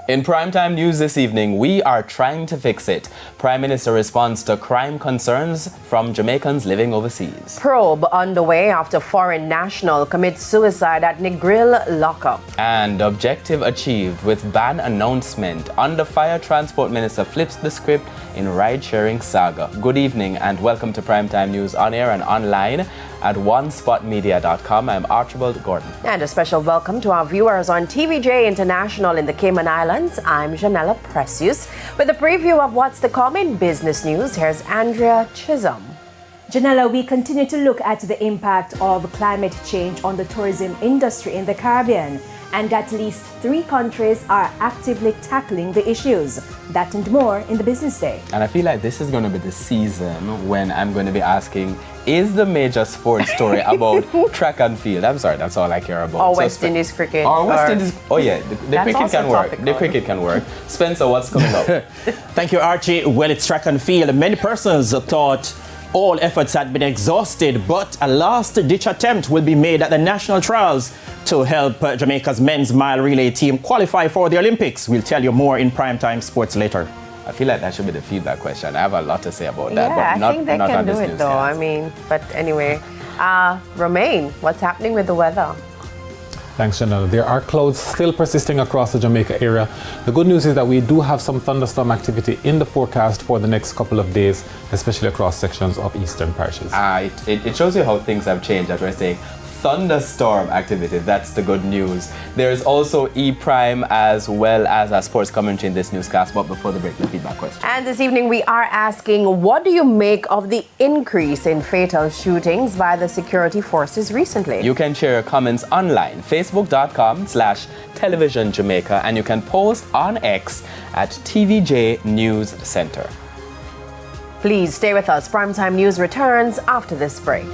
In primetime news this evening, we are trying to fix it. Prime Minister responds to crime concerns from Jamaicans living overseas. Probe underway after foreign national commits suicide at Negril lockup. And objective achieved with ban announcement. Under fire, Transport Minister flips the script in ride-sharing saga. Good evening and welcome to Primetime News on air and online at onespotmedia.com. I'm Archibald Gordon. And a special welcome to our viewers on TVJ International in the Cayman Islands. I'm Janella Precious. With a preview of what's to come in business news, here's Andrea Chisholm. Janella, we continue to look at the impact of climate change on the tourism industry in the Caribbean, and at least 3 countries are actively tackling the issues. That and more in the Business Day. And I feel like this is going to be the season when I'm going to be asking, is the major sports story about track and field? I'm sorry, that's all I care about. Or West Indies cricket. Or West Indies. Oh yeah, the cricket can work. topical. The cricket can work. Spencer, what's coming up? Thank you, Archie. Well, it's track and field. Many persons thought all efforts had been exhausted, but a last-ditch attempt will be made at the national trials to help Jamaica's men's mile relay team qualify for the Olympics. We'll tell you more in Primetime Sports later. I feel like that should be the feedback question. I have a lot to say about that, Yeah, but not, I think they not can on do this it though. newscast. I mean, but anyway, Romain, what's happening with the weather? Thanks, Janelle. There are clouds still persisting across the Jamaica area. The good news is that we do have some thunderstorm activity in the forecast for the next couple of days, especially across sections of eastern parishes. It shows you how things have changed, that we're saying thunderstorm activity. That's the good news. There's also E-Prime as well as a sports commentary in this newscast. But before the break, the feedback question. And this evening we are asking, what do you make of the increase in fatal shootings by the security forces recently? You can share your comments online, facebook.com/televisionjamaica, and you can post on X at TVJ News Center. Please stay with us. Primetime News returns after this break.